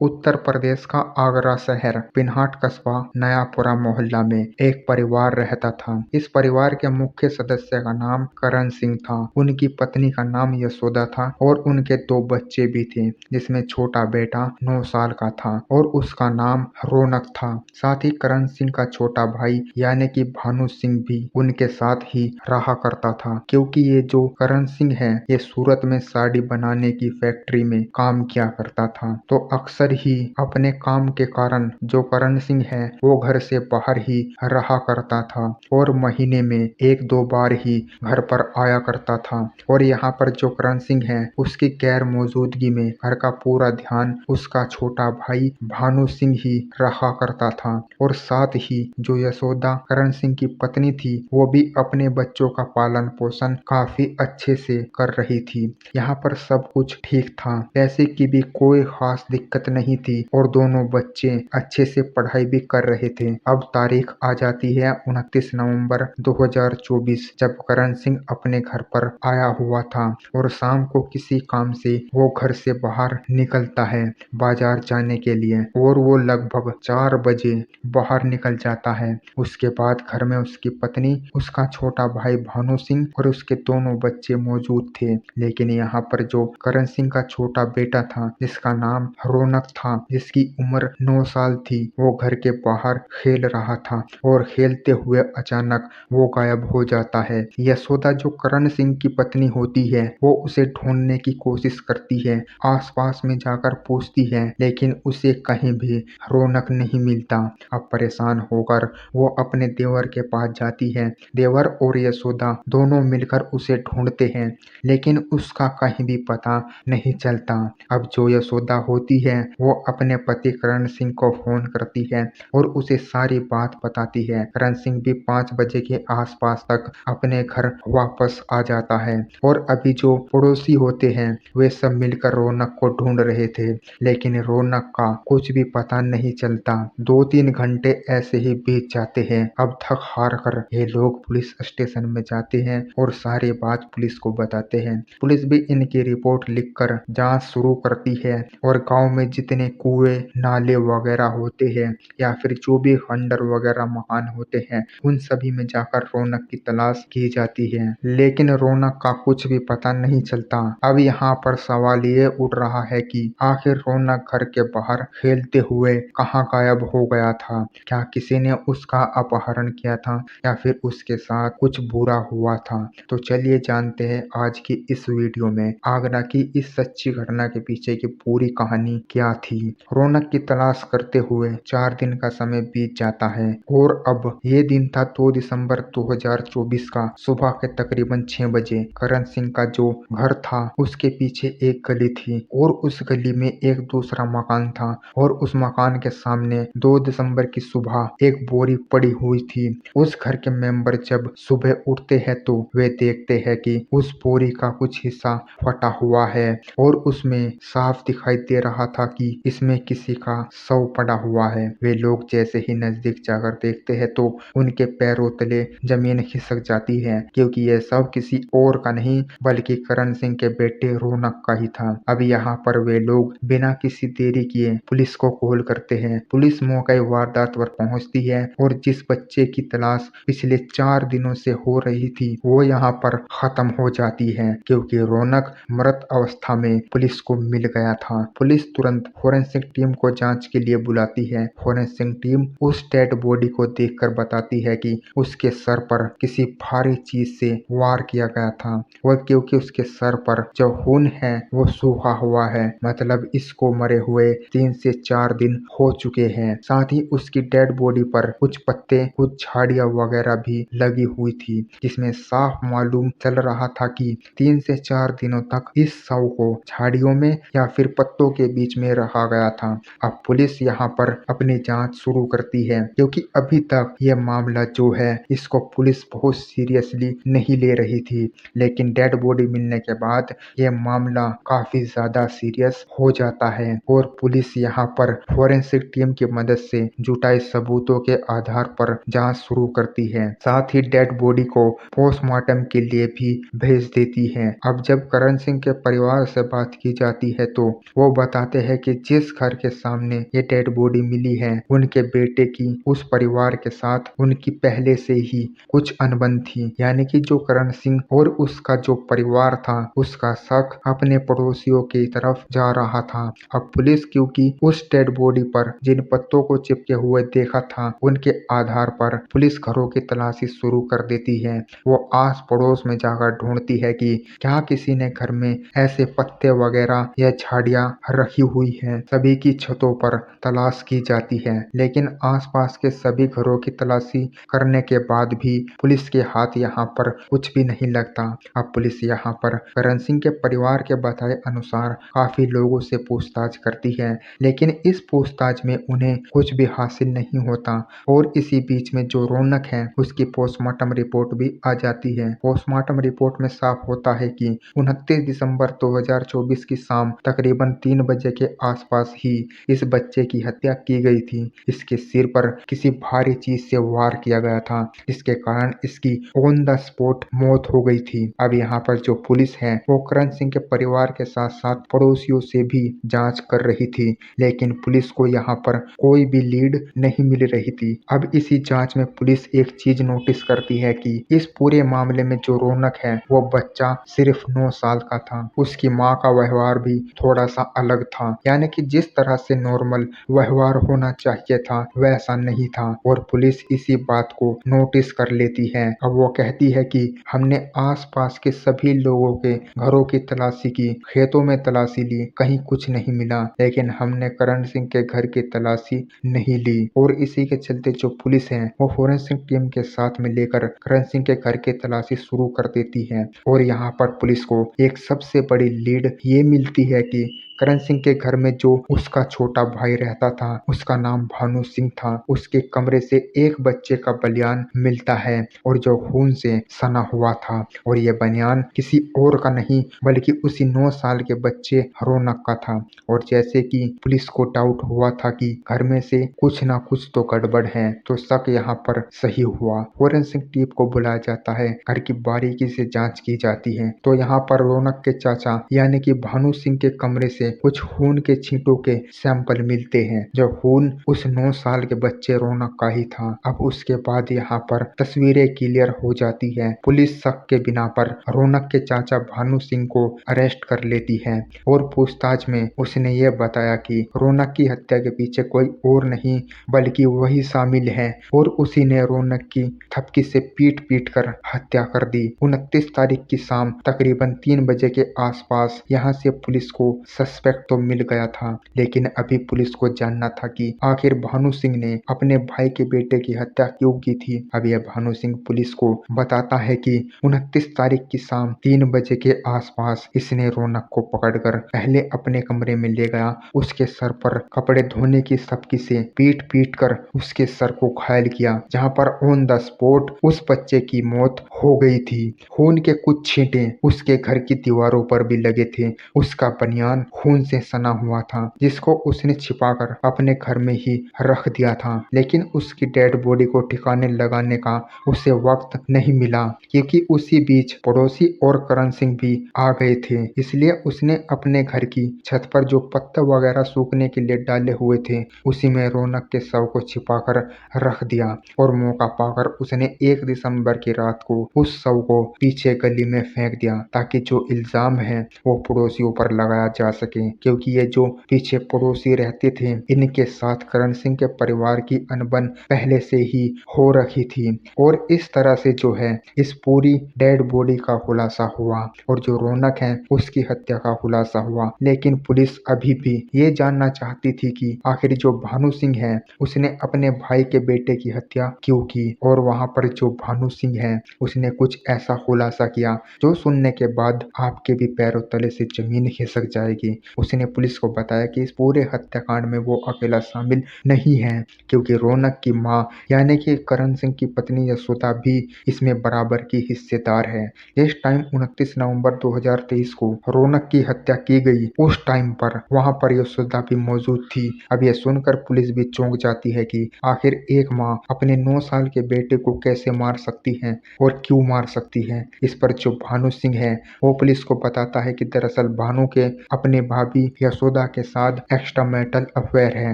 उत्तर प्रदेश का आगरा शहर पिनहाट कस्बा नयापुरा मोहल्ला में एक परिवार रहता था। इस परिवार के मुख्य सदस्य का नाम करण सिंह था। उनकी पत्नी का नाम यशोदा था और उनके दो बच्चे भी थे, जिसमें छोटा बेटा 9 साल का था और उसका नाम रौनक था। साथ ही करण सिंह का छोटा भाई यानी कि भानु सिंह भी उनके साथ ही रहा करता था, क्योंकि ये जो करण सिंह है ये सूरत में साड़ी बनाने की फैक्ट्री में काम किया करता था। तो अक्सर ही अपने काम के कारण जो करण सिंह है वो घर से बाहर ही रहा करता था और महीने में 1-2 बार ही घर पर आया करता था। और यहाँ पर जो करण सिंह है उसकी गैर मौजूदगी में घर का पूरा ध्यान उसका छोटा भाई भानु सिंह ही रहा करता था। और साथ ही जो यशोदा करण सिंह की पत्नी थी वो भी अपने बच्चों का पालन पोषण काफी अच्छे से कर रही थी। यहाँ पर सब कुछ ठीक था, पैसे की भी कोई खास दिक्कत नहीं थी और दोनों बच्चे अच्छे से पढ़ाई भी कर रहे थे। अब तारीख आ जाती है 29 नवंबर 2024, जब करण सिंह अपने घर पर आया हुआ था और शाम को किसी काम से वो घर से बाहर निकलता है बाजार जाने के लिए और वो लगभग 4 बजे बाहर निकल जाता है। उसके बाद घर में उसकी पत्नी, उसका छोटा भाई भानु सिंह और उसके दोनों बच्चे मौजूद थे। लेकिन यहाँ पर जो करण सिंह का छोटा बेटा था जिसका नाम रौनक था, जिसकी उम्र 9 साल थी, वो घर के बाहर खेल रहा था और खेलते हुए अचानक वो गायब हो जाता है। यशोदा जो करण सिंह की पत्नी होती है वो उसे ढूंढने की कोशिश करती है, आसपास में जाकर पूछती है, लेकिन उसे कहीं भी रौनक नहीं मिलता। अब परेशान होकर वो अपने देवर के पास जाती है। देवर और यशोदा दोनों मिलकर उसे ढूंढते हैं, लेकिन उसका कहीं भी पता नहीं चलता। अब जो यशोदा होती है वो अपने पति करण सिंह को फोन करती है और उसे सारी बात बताती है। करण सिंह भी 5 बजे के आसपास तक अपने घर वापस आ जाता है और अभी जो पड़ोसी होते हैं वे सब मिलकर रौनक को ढूंढ रहे थे, लेकिन रौनक का कुछ भी पता नहीं चलता। 2-3 घंटे ऐसे ही बीत जाते हैं। अब थक हार कर ये लोग पुलिस स्टेशन में जाते हैं और सारी बात पुलिस को बताते हैं। पुलिस भी इनकी रिपोर्ट लिखकर जांच शुरू करती है और गांव में जितने कुएं, नाले वगैरह होते हैं या फिर जो भी खंडर वगैरह मकान होते हैं उन सभी में जाकर रौनक की तलाश की जाती है, लेकिन रौनक का कुछ भी पता नहीं चलता। अब यहाँ पर सवाल ये उठ रहा है कि आखिर रौनक घर के बाहर खेलते हुए कहाँ गायब हो गया था? क्या किसी ने उसका अपहरण किया था या फिर उसके साथ कुछ बुरा हुआ था? तो चलिए जानते हैं आज की इस वीडियो में आगरा की इस सच्ची घटना के पीछे की पूरी कहानी क्या थी। रौनक की तलाश करते हुए 4 दिन का समय बीत जाता है और अब ये दिन था 2 दिसंबर 2024 का सुबह के तकरीबन 6 बजे। करण सिंह का जो घर था उसके पीछे एक गली थी और उस गली में एक दूसरा मकान था और उस मकान के सामने 2 दिसंबर की सुबह एक बोरी पड़ी हुई थी। उस घर के मेंबर जब सुबह उठते हैं तो वे देखते हैं कि उस बोरी का कुछ हिस्सा फटा हुआ है और उसमें साफ दिखाई दे रहा था कि इसमें किसी का शव पड़ा हुआ है। वे लोग जैसे ही नजदीक जाकर देखते हैं तो उनके पैरों तले जमीन खिसक जाती है, क्योंकि यह शव किसी और का नहीं बल्कि करण सिंह के बेटे रौनक का ही था। अब यहाँ पर वे लोग बिना किसी देरी किए पुलिस को कॉल करते हैं। पुलिस मौके वारदात पर पहुंचती है और जिस बच्चे की तलाश पिछले 4 दिनों से हो रही थी वो यहाँ पर खत्म हो जाती है, क्योंकि रौनक मृत अवस्था में पुलिस को मिल गया था। पुलिस तुरंत फोरेंसिक टीम को जांच के लिए बुलाती है। फोरेंसिक टीम उस डेड बॉडी को देखकर बताती है कि उसके सर पर किसी भारी चीज से वार किया गया था और क्योंकि उसके सर पर जो खून है वो सूखा हुआ है, मतलब इसको मरे हुए 3 से 4 दिन हो चुके हैं। साथ ही उसकी डेड बॉडी पर कुछ पत्ते, कुछ झाड़ियां वगैरह भी लगी हुई थी, जिसमें साफ मालूम चल रहा था कि 3 से 4 दिनों तक इस शव को झाड़ियों में या फिर पत्तों के बीच में रखा गया था। अब पुलिस यहाँ पर अपनी जांच शुरू करती है, क्योंकि अभी तक यह मामला जो है इसको पुलिस बहुत सीरियसली नहीं ले रही थी, लेकिन डेड बॉडी मिलने के बाद यह मामला काफी ज्यादा सीरियस हो जाता है और पुलिस यहाँ पर फोरेंसिक टीम की मदद से जुटाए सबूतों के आधार पर जांच शुरू करती है। साथ ही डेड बॉडी को पोस्टमार्टम के लिए भी भेज देती है। अब जब करण सिंह के परिवार से बात की जाती है तो वो बताते हैं कि कि जिस घर के सामने ये डेड बॉडी मिली है उनके बेटे की उस परिवार के साथ उनकी पहले से ही कुछ अनबन थी। यानी कि जो करण सिंह और उसका जो परिवार था उसका शक अपने पड़ोसियों की तरफ जा रहा था। अब पुलिस क्योंकि उस डेड बॉडी पर जिन पत्तों को चिपके हुए देखा था उनके आधार पर पुलिस घरों की तलाशी शुरू कर देती है। वो आस पड़ोस में जाकर ढूंढती है कि क्या किसी ने घर में ऐसे पत्ते वगैरह या झाड़ियां रखी हुई हैं। सभी की छतों पर तलाश की जाती है लेकिन आसपास के सभी घरों की तलाशी करने के बाद भी पुलिस के हाथ यहाँ पर कुछ भी नहीं लगता। अब पुलिस यहाँ पर करण सिंह के परिवार के बताए अनुसार काफी लोगों से पूछताछ करती है लेकिन इस पूछताछ में उन्हें कुछ भी हासिल नहीं होता। और इसी बीच में जो रौनक है उसकी पोस्टमार्टम रिपोर्ट भी आ जाती है। पोस्टमार्टम रिपोर्ट में साफ होता है कि 29 दिसंबर 2024 की शाम तकरीबन 3 बजे के आसपास ही इस बच्चे की हत्या की गई थी। इसके सिर पर किसी भारी चीज से वार किया गया था जिसके कारण इसकी ऑन द स्पॉट मौत हो गई थी। अब यहाँ पर जो पुलिस है वो करण सिंह के परिवार के साथ साथ पड़ोसियों से भी जांच कर रही थी लेकिन पुलिस को यहाँ पर कोई भी लीड नहीं मिल रही थी। अब इसी जांच में पुलिस एक चीज नोटिस करती है कि इस पूरे मामले में जो रौनक है वो बच्चा सिर्फ 9 साल का था। उसकी माँ का व्यवहार भी थोड़ा सा अलग था। यानी कि जिस तरह से नॉर्मल व्यवहार होना चाहिए था वैसा नहीं था और पुलिस इसी बात को नोटिस कर लेती है। अब वो कहती है कि हमने आसपास के सभी लोगों के घरों की तलाशी की, खेतों में तलाशी ली, कहीं कुछ नहीं मिला लेकिन हमने करण सिंह के घर की तलाशी नहीं ली। और इसी के चलते जो पुलिस है वो फोरेंसिक टीम के साथ में लेकर करण सिंह के घर की तलाशी शुरू कर देती है। और यहाँ पर पुलिस को एक सबसे बड़ी लीड ये मिलती है कि करण सिंह के घर में जो उसका छोटा भाई रहता था उसका नाम भानु सिंह था। उसके कमरे से एक बच्चे का बलियान मिलता है और जो खून से सना हुआ था और ये बनियान किसी और का नहीं बल्कि उसी 9 साल के बच्चे रौनक का था। और जैसे कि पुलिस को डाउट हुआ था कि घर में से कुछ ना कुछ तो गड़बड़ है तो शक यहाँ पर सही हुआ। फोरेंसिक टीम को बुलाया जाता है, घर की बारीकी से जांच की जाती है तो यहाँ पर रौनक के चाचा यानी कि भानु सिंह के कमरे से कुछ खून के छींटों के सैंपल मिलते हैं। जो खून उस 9 साल के बच्चे रौनक का ही था। अब उसके बाद यहाँ पर तस्वीरें क्लियर हो जाती है। पुलिस शक के बिना पर रौनक के चाचा भानु सिंह को अरेस्ट कर लेती है और पूछताछ में उसने ये बताया कि रौनक की हत्या के पीछे कोई और नहीं बल्कि वही शामिल है और उसी ने रौनक की थपकी से पीट पीट कर हत्या कर दी। 29 तारीख की शाम तकरीबन 3 बजे के आसपास यहाँ से पुलिस को सस्पेक्ट तो मिल गया था लेकिन अभी पुलिस को जानना था कि आखिर भानु सिंह ने अपने भाई के बेटे की हत्या क्यों की थी। अब यह भानु सिंह पुलिस को बताता है कि 29 तारीख की शाम 3 बजे के आसपास इसने रौनक को पकड़कर पहले अपने कमरे में ले गया, उसके सर पर कपड़े धोने की सब्की से पीट पीट कर उसके सर को घायल किया जहां पर ऑन द स्पॉट उस बच्चे की मौत हो गई थी। खून के कुछ छींटे उसके घर की दीवारों पर भी लगे थे। उसका बनियान खून से सना हुआ था जिसको उसने छिपाकर अपने घर में ही रख दिया था लेकिन उसकी डेड बॉडी को ठिकाने लगाने का उसे वक्त नहीं मिला क्योंकि उसी बीच पड़ोसी और करण सिंह भी आ गए थे। इसलिए उसने अपने घर की छत पर जो पत्ते वगैरह सूखने के लिए डाले हुए थे उसी में रौनक के शव को छिपाकर रख दिया और मौका पाकर उसने 1 दिसंबर की रात को उस शव को पीछे गली में फेंक दिया ताकि जो इल्जाम है वो पड़ोसियों पर लगाया जा सके क्योंकि ये जो पीछे पड़ोसी रहते थे इनके साथ करण सिंह के परिवार की अनबन पहले से ही हो रखी थी। और इस तरह से जो है इस पूरी डेड बॉडी का खुलासा हुआ और जो रौनक है उसकी हत्या का खुलासा हुआ। लेकिन पुलिस अभी भी ये जानना चाहती थी कि आखिर जो भानु सिंह है उसने अपने भाई के बेटे की हत्या क्यों की। और वहां पर जो भानु सिंह है उसने कुछ ऐसा खुलासा किया जो सुनने के बाद आपके भी पैरों तले से जमीन खिसक जाएगी। उसने पुलिस को बताया कि इस पूरे हत्याकांड में वो अकेला शामिल नहीं है क्योंकि रौनक की माँ यानी कि करण सिंह की पत्नी यशोदा भी इसमें बराबर की हिस्सेदार है। इस टाइम 29 नवंबर 2023 को रौनक की हत्या की गई उस टाइम पर वहां पर यशोदा भी मौजूद थी। अब यह सुनकर पुलिस भी चौंक जाती है कि आखिर एक माँ अपने 9 साल के बेटे को कैसे मार सकती है और क्यों मार सकती है। इस पर जो भानु सिंह है वो पुलिस को बताता है कि दरअसल भानु के अपने भाभी यशोदा के साथ एक्स्ट्रामैरिटल अफेयर है,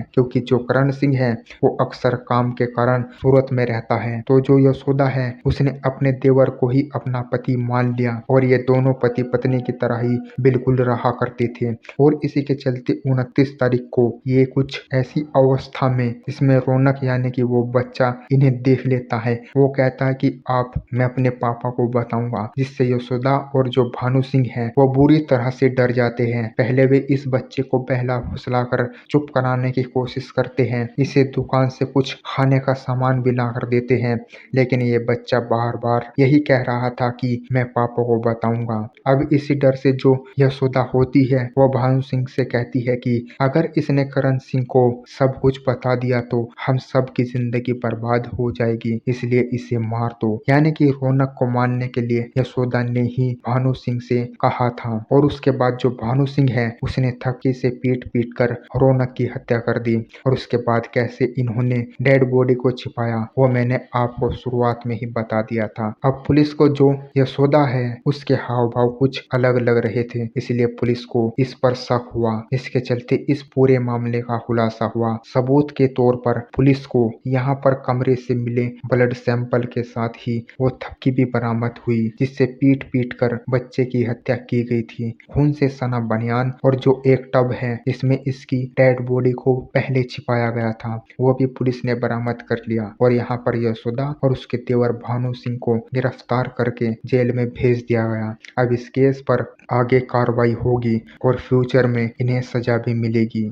क्योंकि जो करण सिंह है वो अक्सर काम के कारण सूरत में रहता है। तो जो यशोदा है उसने अपने देवर को ही अपना पति मान लिया और ये दोनों पति पत्नी की तरह ही बिल्कुल रहा करते थे। और इसी के चलते 29 तारीख को ये कुछ ऐसी अवस्था में इसमें रौनक यानी कि वो बच्चा इन्हें देख लेता है। वो कहता है कि आप, मैं अपने पापा को बताऊंगा, जिससे यशोदा और जो भानु सिंह है वो बुरी तरह से डर जाते हैं। पहले वे इस बच्चे को बहला फुसला कर चुप कराने की कोशिश करते हैं, इसे दुकान से कुछ खाने का सामान भी ला कर देते हैं, लेकिन ये बच्चा बार बार यही कह रहा था कि मैं पापा को बताऊंगा। अब इसी डर से जो यशोदा होती है वो भानु सिंह से कहती है कि अगर इसने करण सिंह को सब कुछ बता दिया तो हम सब की जिंदगी बर्बाद हो जाएगी, इसलिए इसे मार दो। यानी कि रौनक को मारने के लिए यशोदा ने ही भानु सिंह से कहा था। और उसके बाद जो भानु सिंह है उसने थप्पी से पीट पीट कर रौनक की हत्या कर दी। और उसके बाद कैसे इन्होंने डेड बॉडी को छिपाया वो मैंने आपको शुरुआत में ही बता दिया था। अब पुलिस को जो यशोदा है उसके हाव भाव कुछ अलग लग रहे थे, इसलिए पुलिस को इस पर शक हुआ। इसके चलते इस पूरे मामले का खुलासा हुआ। सबूत के तौर पर पुलिस को यहाँ पर कमरे से मिले ब्लड सैंपल के साथ ही वो थप्पी भी बरामद हुई, जिससे पीट पीट कर बच्चे की हत्या की गई थी। खून से सना बनियान और जो एक टब है जिसमें इसकी डेड बॉडी को पहले छिपाया गया था वो भी पुलिस ने बरामद कर लिया। और यहाँ पर यशोदा और उसके देवर भानु सिंह को गिरफ्तार करके जेल में भेज दिया गया। अब इस केस पर आगे कार्रवाई होगी और फ्यूचर में इन्हें सजा भी मिलेगी।